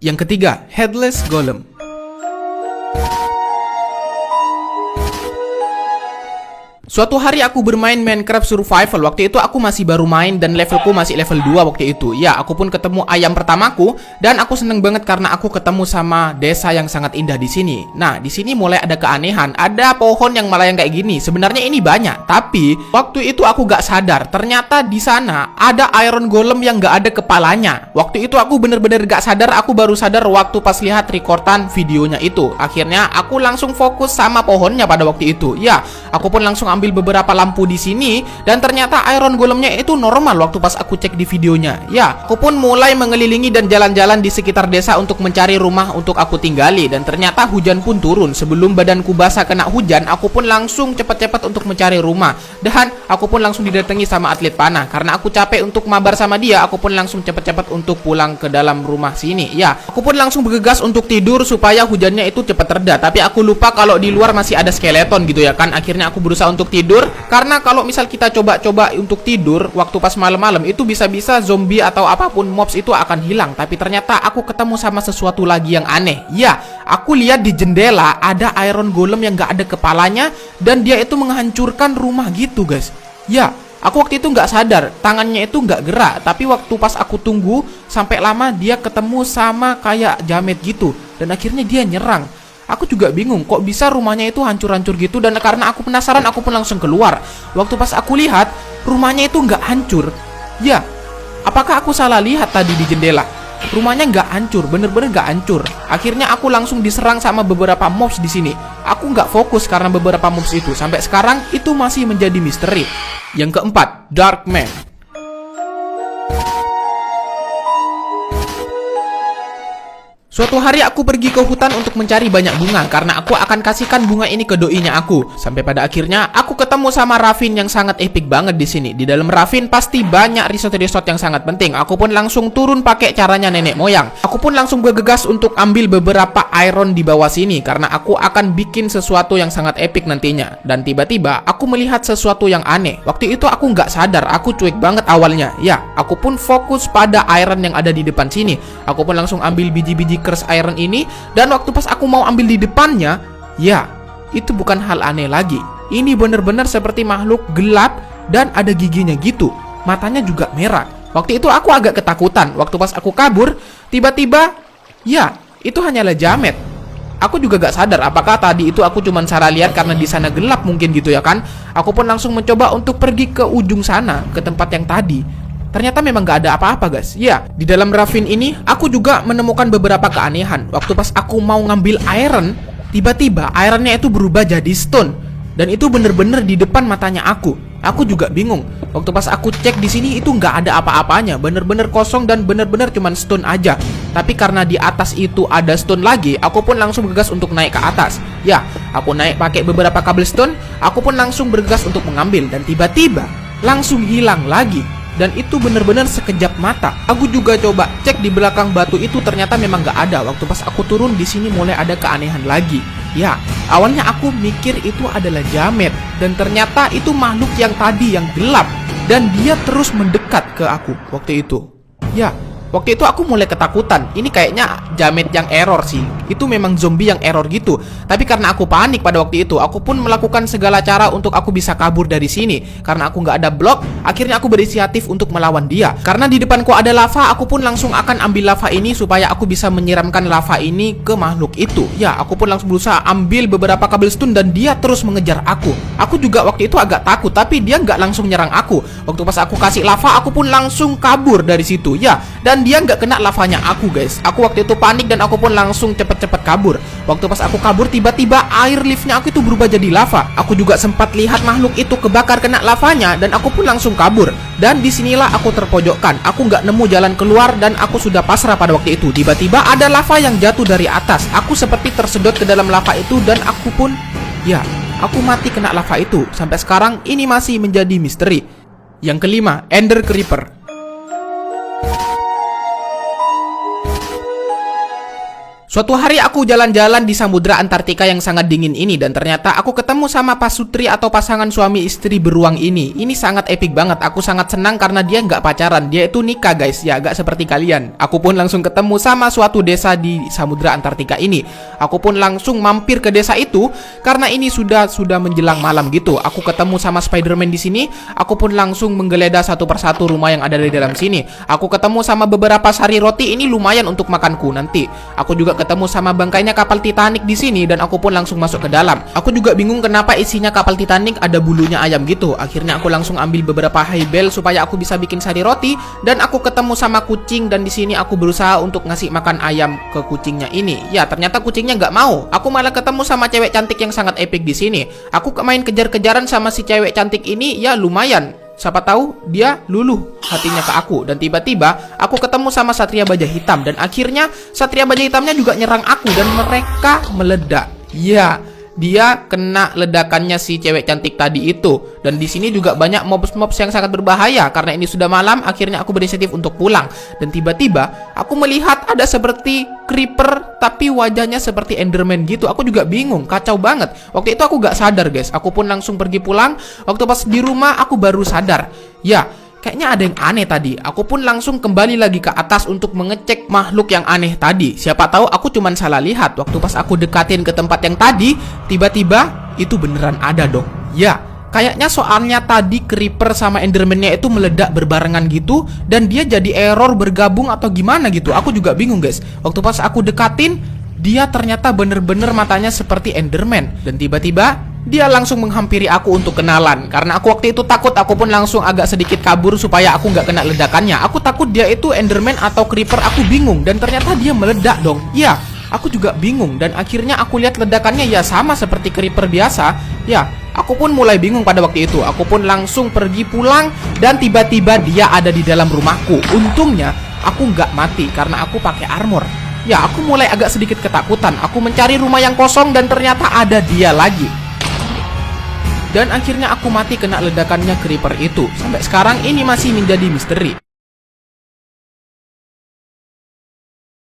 Yang ketiga, Headless Golem. Suatu hari aku bermain Minecraft Survival. Waktu itu aku masih baru main dan levelku masih level 2 waktu itu. Ya, aku pun ketemu ayam pertamaku dan aku seneng banget karena aku ketemu sama desa yang sangat indah di sini. Nah, di sini mulai ada keanehan. Ada pohon yang melayang kayak gini. Sebenarnya ini banyak, tapi waktu itu aku gak sadar. Ternyata di sana ada Iron Golem yang gak ada kepalanya. Waktu itu aku bener-bener gak sadar. Aku baru sadar waktu pas lihat rekordan videonya itu. Akhirnya aku langsung fokus sama pohonnya pada waktu itu. Ya, aku pun langsung ambil beberapa lampu di sini dan ternyata Iron Golemnya itu normal waktu pas aku cek di videonya. Ya, aku pun mulai mengelilingi dan jalan-jalan di sekitar desa untuk mencari rumah untuk aku tinggali dan ternyata hujan pun turun. Sebelum badanku basah kena hujan, aku pun langsung cepat-cepat untuk mencari rumah dan aku pun langsung didatangi sama atlet panah. Karena aku capek untuk mabar sama dia, aku pun langsung cepat-cepat untuk pulang ke dalam rumah sini. Ya, aku pun langsung bergegas untuk tidur supaya hujannya itu cepat reda. Tapi aku lupa kalau di luar masih ada skeleton gitu ya kan. Akhirnya aku berusaha untuk tidur, karena kalau misal kita coba-coba untuk tidur waktu pas malam-malam itu bisa-bisa zombie atau apapun mobs itu akan hilang. Tapi ternyata aku ketemu sama sesuatu lagi yang aneh. Ya, aku lihat di jendela ada Iron Golem yang gak ada kepalanya dan dia itu menghancurkan rumah gitu guys. Ya, aku waktu itu gak sadar, tangannya itu gak gerak. Tapi waktu pas aku tunggu sampai lama, dia ketemu sama kayak jamet gitu dan akhirnya dia nyerang. Aku juga bingung kok bisa rumahnya itu hancur-hancur gitu. Dan karena aku penasaran, aku pun langsung keluar. Waktu pas aku lihat, rumahnya itu nggak hancur. Ya, apakah aku salah lihat tadi di jendela? Rumahnya nggak hancur, bener-bener nggak hancur. Akhirnya aku langsung diserang sama beberapa mobs di sini. Aku nggak fokus karena beberapa mobs itu. Sampai sekarang itu masih menjadi misteri. Yang keempat, Darkman. Suatu hari aku pergi ke hutan untuk mencari banyak bunga karena aku akan kasihkan bunga ini ke doinya aku. Sampai pada akhirnya aku ketemu sama Ravin yang sangat epic banget di sini. Di dalam Ravin pasti banyak resort-resort yang sangat penting. Aku pun langsung turun pakai caranya nenek moyang. Aku pun langsung bergegas untuk ambil beberapa iron di bawah sini karena aku akan bikin sesuatu yang sangat epic nantinya. Dan tiba-tiba aku melihat sesuatu yang aneh. Waktu itu aku nggak sadar, aku cuek banget awalnya. Ya, aku pun fokus pada iron yang ada di depan sini. Aku pun langsung ambil biji-biji curse iron ini dan waktu pas aku mau ambil di depannya, ya, itu bukan hal aneh lagi. Ini bener-bener seperti makhluk gelap dan ada giginya gitu. Matanya juga merah. Waktu itu aku agak ketakutan. Waktu pas aku kabur, tiba-tiba, ya, itu hanyalah jamet. Aku juga gak sadar apakah tadi itu aku cuma salah lihat karena di sana gelap mungkin gitu ya kan. Aku pun langsung mencoba untuk pergi ke ujung sana, ke tempat yang tadi. Ternyata memang gak ada apa-apa guys. Ya, di dalam ravin ini aku juga menemukan beberapa keanehan. Waktu pas aku mau ngambil iron, tiba-tiba ironnya itu berubah jadi stone. Dan itu bener-bener di depan matanya aku. Aku juga bingung. Waktu pas aku cek di sini itu nggak ada apa-apanya, bener-bener kosong dan bener-bener cuman stone aja. Tapi karena di atas itu ada stone lagi, aku pun langsung bergegas untuk naik ke atas. Ya, aku naik pakai beberapa cobblestone. Aku pun langsung bergegas untuk mengambil dan tiba-tiba langsung hilang lagi. Dan itu bener-bener sekejap mata. Aku juga coba cek di belakang batu itu, ternyata memang gak ada. Waktu pas aku turun di sini mulai ada keanehan lagi. Ya, awalnya aku mikir itu adalah jamet dan ternyata itu makhluk yang tadi yang gelap dan dia terus mendekat ke aku waktu itu. Ya, waktu itu aku mulai ketakutan. Ini kayaknya jamet yang error sih. Itu memang zombie yang error gitu. Tapi karena aku panik pada waktu itu, aku pun melakukan segala cara untuk aku bisa kabur dari sini. Karena aku nggak ada blok, akhirnya aku berinisiatif untuk melawan dia. Karena di depanku ada lava, aku pun langsung akan ambil lava ini supaya aku bisa menyiramkan lava ini ke makhluk itu. Ya, aku pun langsung berusaha ambil beberapa cobblestone dan dia terus mengejar aku. Aku juga waktu itu agak takut, tapi dia nggak langsung nyerang aku. Waktu pas aku kasih lava, aku pun langsung kabur dari situ. Ya, dan dia nggak kena lavanya aku guys. Aku waktu itu panik dan aku pun langsung cepet-cepet kabur. Waktu pas aku kabur, tiba-tiba air liftnya aku itu berubah jadi lava. Aku juga sempat lihat makhluk itu kebakar kena lavanya dan aku pun langsung kabur. Dan disinilah aku terpojokkan. Aku nggak nemu jalan keluar dan aku sudah pasrah pada waktu itu. Tiba-tiba ada lava yang jatuh dari atas. Aku seperti tersedot ke dalam lava itu dan aku pun, ya, aku mati kena lava itu. Sampai sekarang ini masih menjadi misteri. Yang kelima, Ender Creeper. Suatu hari aku jalan-jalan di Samudra Antartika yang sangat dingin ini dan ternyata aku ketemu sama pasutri atau pasangan suami istri beruang ini. Ini sangat epic banget. Aku sangat senang karena dia nggak pacaran. Dia itu nikah guys, ya agak seperti kalian. Aku pun langsung ketemu sama suatu desa di Samudra Antartika ini. Aku pun langsung mampir ke desa itu karena ini sudah menjelang malam gitu. Aku ketemu sama Spider-Man di sini. Aku pun langsung menggeledah satu persatu rumah yang ada di dalam sini. Aku ketemu sama beberapa sari roti, ini lumayan untuk makanku nanti. Aku juga ketemu sama bangkainya kapal Titanic di sini dan aku pun langsung masuk ke dalam. Aku juga bingung kenapa isinya kapal Titanic ada bulunya ayam gitu. Akhirnya aku langsung ambil beberapa hay bale supaya aku bisa bikin sari roti dan aku ketemu sama kucing dan di sini aku berusaha untuk ngasih makan ayam ke kucingnya ini. Ya, ternyata kucingnya nggak mau. Aku malah ketemu sama cewek cantik yang sangat epic di sini. Aku main kejar-kejaran sama si cewek cantik ini, ya lumayan. Siapa tahu dia luluh hatinya ke aku. Dan tiba-tiba aku ketemu sama Satria Baja Hitam. Dan akhirnya Satria Baja Hitamnya juga nyerang aku dan mereka meledak. Ya, dia kena ledakannya si cewek cantik tadi itu. Dan di sini juga banyak mobs-mobs yang sangat berbahaya. Karena ini sudah malam, akhirnya aku berinisiatif untuk pulang. Dan tiba-tiba aku melihat ada seperti creeper tapi wajahnya seperti Enderman gitu. Aku juga bingung, kacau banget. Waktu itu aku gak sadar guys. Aku pun langsung pergi pulang. Waktu pas di rumah aku baru sadar. Ya, kayaknya ada yang aneh tadi. Aku pun langsung kembali lagi ke atas untuk mengecek makhluk yang aneh tadi. Siapa tahu aku cuman salah lihat. Waktu pas aku dekatin ke tempat yang tadi, tiba-tiba itu beneran ada dong. Ya, kayaknya soalnya tadi creeper sama enderman-nya itu meledak berbarengan gitu dan dia jadi error bergabung atau gimana gitu. Aku juga bingung guys. Waktu pas aku dekatin, dia ternyata bener-bener matanya seperti enderman. Dan tiba-tiba dia langsung menghampiri aku untuk kenalan. Karena aku waktu itu takut, aku pun langsung agak sedikit kabur supaya aku nggak kena ledakannya. Aku takut dia itu enderman atau creeper, aku bingung. Dan ternyata dia meledak dong. Ya, aku juga bingung. Dan akhirnya aku lihat ledakannya ya sama seperti creeper biasa. Ya, aku pun mulai bingung pada waktu itu. Aku pun langsung pergi pulang dan tiba-tiba dia ada di dalam rumahku. Untungnya aku nggak mati karena aku pakai armor. Ya, aku mulai agak sedikit ketakutan. Aku mencari rumah yang kosong dan ternyata ada dia lagi. Dan akhirnya aku mati kena ledakannya creeper itu. Sampai sekarang ini masih menjadi misteri.